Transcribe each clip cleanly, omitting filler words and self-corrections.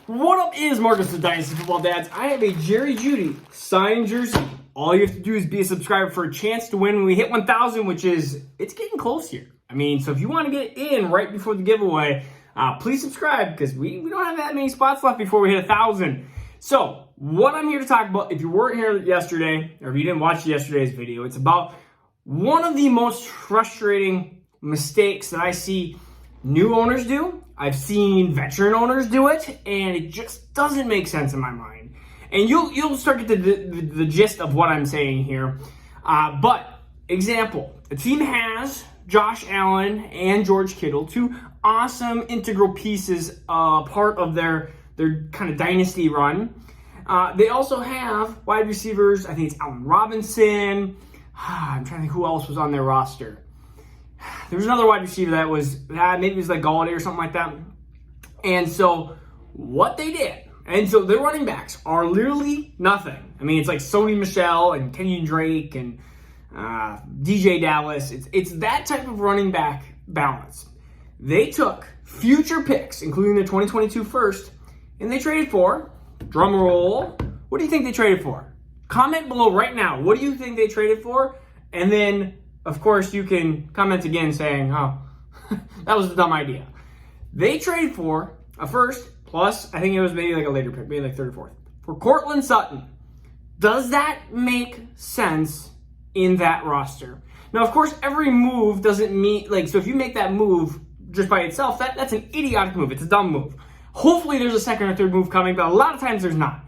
What up is Marcus the Dynasty Football Dads. I have a Jerry Jeudy signed jersey. All you have to do is be a subscriber for a chance to win when we hit 1,000, which is, it's getting close here. I mean, so if you want to get in right before the giveaway, please subscribe because we don't have that many spots left before we hit 1,000. So what I'm here to talk about, if you weren't here yesterday, or if you didn't watch yesterday's video, it's about one of the most frustrating mistakes that I see new owners do. I've seen veteran owners do it, and it just doesn't make sense in my mind. And you'll start to get the gist of what I'm saying here. But example, a team has Josh Allen and George Kittle, two awesome integral pieces, part of their kind of dynasty run. They also have wide receivers. I think it's Allen Robinson. I'm trying to think who else was on their roster. There was another wide receiver that was, maybe it was like Galladay or something like that. And so what they did, and so their running backs are literally nothing. I mean, it's like Sony Michel and Kenyon Drake and DJ Dallas. It's that type of running back balance. They took future picks, including the 2022 first, and they traded for, drum roll, what do you think they traded for? Comment below right now. What do you think they traded for? And then, of course, you can comment again saying, oh, that was a dumb idea. They traded for a first, plus I think it was maybe like a later pick, maybe like third or fourth, for Courtland Sutton. Does that make sense in that roster? Now, of course, every move doesn't mean, like, so if you make that move just by itself, that's an idiotic move. It's a dumb move. Hopefully there's a second or third move coming, but a lot of times there's not.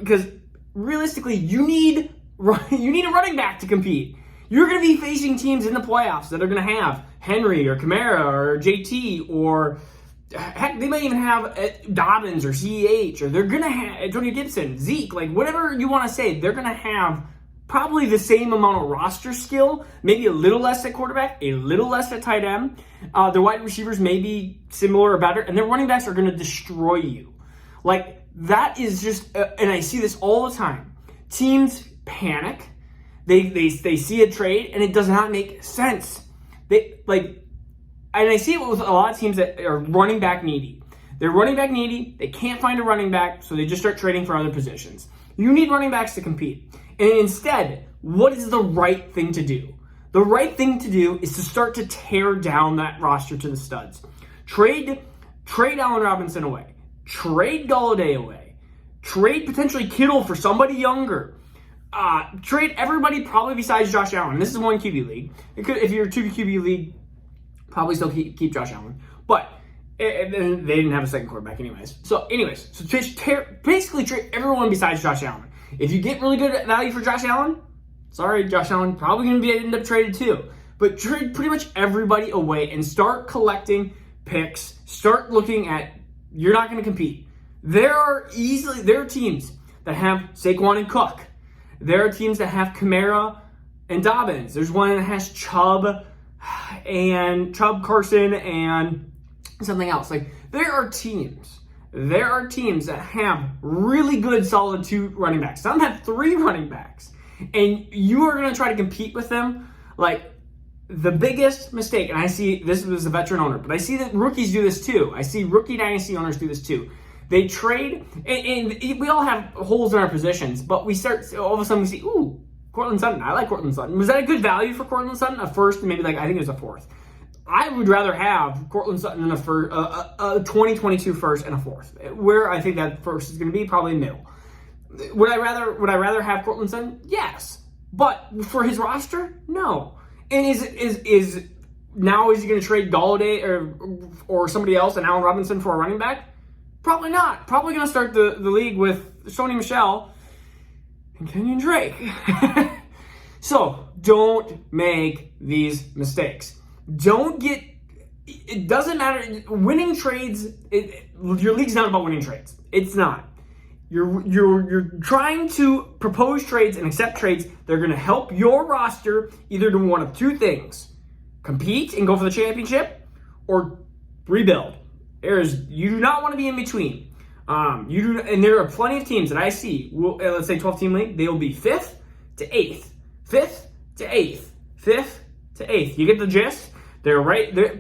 Because realistically, you need a running back to compete. You're going to be facing teams in the playoffs that are going to have Henry or Kamara or JT or heck, they might even have Dobbins or CEH, or they're going to have Antonio Gibson, Zeke, like whatever you want to say. They're going to have probably the same amount of roster skill, maybe a little less at quarterback, a little less at tight end. Their wide receivers may be similar or better, and their running backs are going to destroy you. Like, that is just, and I see this all the time. Teams panic. They see a trade, and it does not make sense. And I see it with a lot of teams that are running back needy. They're running back needy. They can't find a running back, so they just start trading for other positions. You need running backs to compete. And instead, what is the right thing to do? The right thing to do is to start to tear down that roster to the studs. Trade Allen Robinson away. Trade Galladay away. Trade potentially Kittle for somebody younger. Trade everybody probably besides Josh Allen. This is one QB league. If you're a 2 QB league, probably still keep Josh Allen. But they didn't have a second quarterback anyways. So basically trade everyone besides Josh Allen. If you get really good value for Josh Allen, sorry, Josh Allen, probably going to end up traded too. But trade pretty much everybody away and start collecting picks. Start looking at, you're not going to compete. There are teams that have Saquon and Cook. There are teams that have Kamara and Dobbins. There's one that has Chubb, Carson, and something else. Like, there are teams that have really good, solid 2 running backs. Some have 3 running backs. And you are going to try to compete with them. Like, the biggest mistake, and I see this was a veteran owner, but I see that rookies do this too. I see rookie dynasty owners do this too. They trade, and we all have holes in our positions, but we start, all of a sudden we see, ooh, Courtland Sutton. I like Courtland Sutton. Was that a good value for Courtland Sutton? A first, maybe I think it was a fourth. I would rather have Courtland Sutton in a 2022 first and a fourth, where I think that first is going to be probably middle. Would I rather have Courtland Sutton? Yes, but for his roster, no. And is he going to trade Galladay or somebody else and Allen Robinson for a running back? Probably not. Probably going to start the league with Sony Michel and Kenyon Drake. So don't make these mistakes. It doesn't matter. Winning trades, your league's not about winning trades. It's not. You're trying to propose trades and accept trades. They're going to help your roster either do one of 2 things: compete and go for the championship, or rebuild. You do not want to be in between. And there are plenty of teams that I see. Let's say 12-team league. They will be 5th to 8th, 5th to 8th, 5th to 8th. You get the gist? They're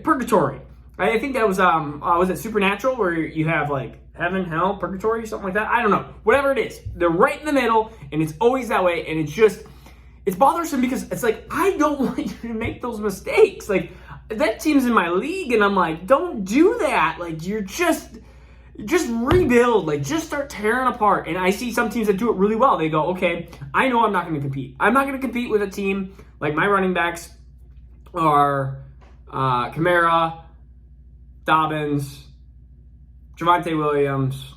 purgatory. I think that was it Supernatural, where you have like heaven, hell, purgatory, something like that? I don't know. Whatever it is. They're right in the middle, and it's always that way, and it's bothersome because it's like, I don't want you to make those mistakes. Like, that team's in my league, and I'm like, don't do that. Like, you're just rebuild. Like, just start tearing apart. And I see some teams that do it really well. They go, okay, I know I'm not going to compete. I'm not going to compete with a team like my running backs are Kamara, Dobbins, Javonte Williams,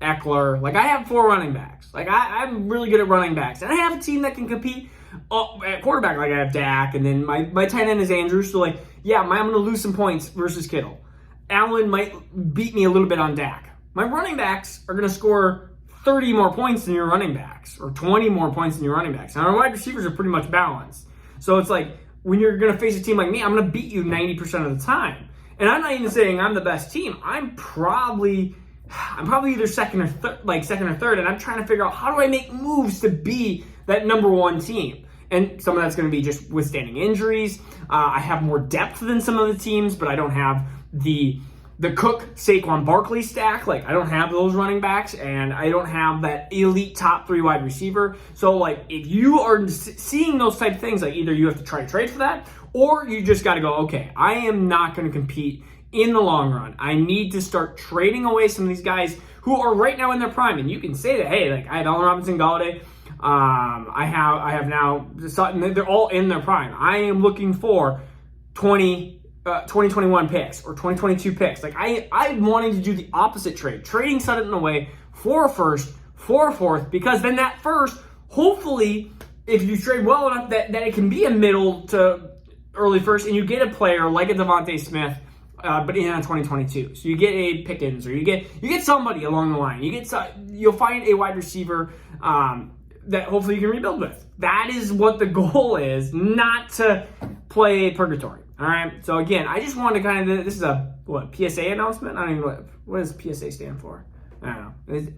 Eckler. Like, I have 4 running backs. Like, I'm really good at running backs. And I have a team that can compete at quarterback. Like, I have Dak, and then my tight end is Andrews. So, like, yeah, I'm going to lose some points versus Kittle. Allen might beat me a little bit on Dak. My running backs are going to score 30 more points than your running backs, or 20 more points than your running backs. Now, our wide receivers are pretty much balanced. So it's like, when you're going to face a team like me, I'm going to beat you 90% of the time. And I'm not even saying I'm the best team. I'm probably either second or third, and I'm trying to figure out, how do I make moves to be that number 1 team? And some of that's going to be just withstanding injuries. I have more depth than some of the teams, but I don't have the Cook, Saquon Barkley stack. Like, I don't have those running backs, and I don't have that elite top 3 wide receiver. So, like, if you are seeing those type of things, like, either you have to try to trade for that, or you just got to go, okay, I am not going to compete in the long run. I need to start trading away some of these guys who are right now in their prime. And you can say that, hey, like, I have Allen Robinson, Galladay. I have now Sutton. They're all in their prime. I am looking for 2021 picks or 2022 picks. Like, I'm wanting to do the opposite trade, trading Sutton away for a first, for a fourth, because then that first, hopefully, if you trade well enough that it can be a middle to early first, and you get a player like a Devontae Smith, but in 2022. So you get a Pickens, or you get somebody along the line. You'll find a wide receiver that hopefully you can rebuild with. That is what the goal is, not to play purgatory. All right. So again, I just wanted to kind of, this is a PSA announcement. I don't even know what does PSA stand for. I don't know.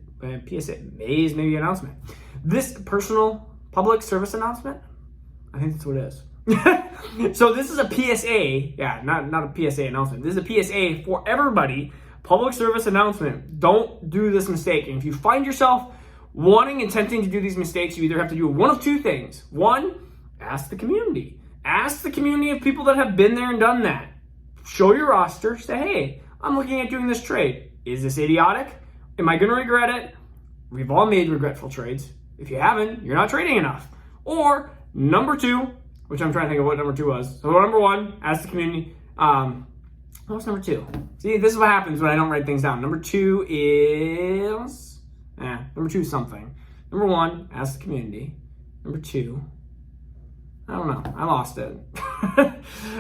PSA maybe announcement. This personal public service announcement. I think that's what it is. So this is a PSA, not a PSA announcement. This is a PSA for everybody. Public service announcement. Don't do this mistake. And if you find yourself wanting and tempting to do these mistakes, you either have to do one of 2 things. One, ask the community. Ask the community of people that have been there and done that. Show your roster. Say, hey, I'm looking at doing this trade. Is this idiotic? Am I going to regret it? We've all made regretful trades. If you haven't, you're not trading enough. Or number 2, which I'm trying to think of what number 2 was. So number 1, ask the community. What was number 2? See, this is what happens when I don't write things down. Number 2 is... number 2 is something. Number 1, ask the community. Number 2... I don't know. I lost it. I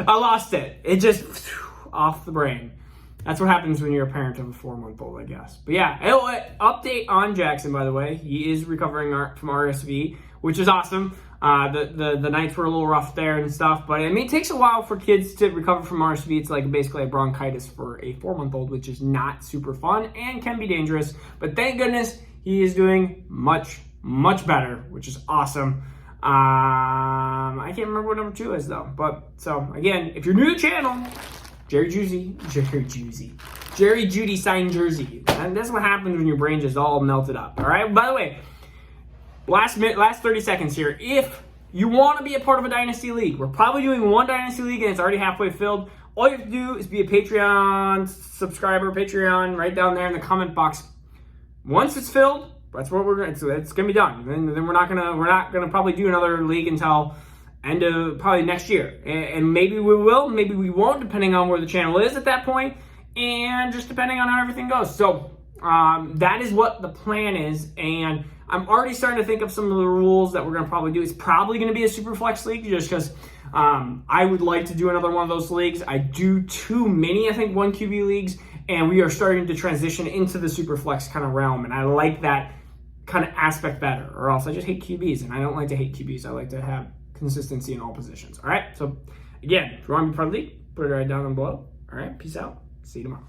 lost it. It just off the brain. That's what happens when you're a parent of a 4-month-old, I guess. But yeah, update on Jackson, by the way. He is recovering from RSV, which is awesome. The nights were a little rough there and stuff, but I mean, it takes a while for kids to recover from RSV. It's like basically a bronchitis for a 4-month-old, which is not super fun and can be dangerous. But thank goodness he is doing much, much better, which is awesome. I can't remember what number 2 is though. But so again, if you're new to the channel, Jerry Jeudy signed jersey. And that's what happens when your brain just all melted up. All right. By the way, last 30 seconds here. If you want to be a part of a Dynasty League, we're probably doing one Dynasty League and it's already halfway filled. All you have to do is be a Patreon subscriber, Patreon, right down there in the comment box. Once it's filled, that's what we're going to. It's going to be done. Then we're not gonna probably do another league until end of probably next year. And maybe we will, maybe we won't, depending on where the channel is at that point, and just depending on how everything goes. So that is what the plan is, and I'm already starting to think of some of the rules that we're going to probably do. It's probably going to be a super flex league, just because I would like to do another one of those leagues. I do too many, I think, 1 QB leagues, and we are starting to transition into the super flex kind of realm, and I like that kind of aspect better, or else I just hate QBs, and I don't like to hate QBs. I like to have consistency in all positions. All right, so again, if you want to be part of the league, put it right down below. All right, peace out. See you tomorrow.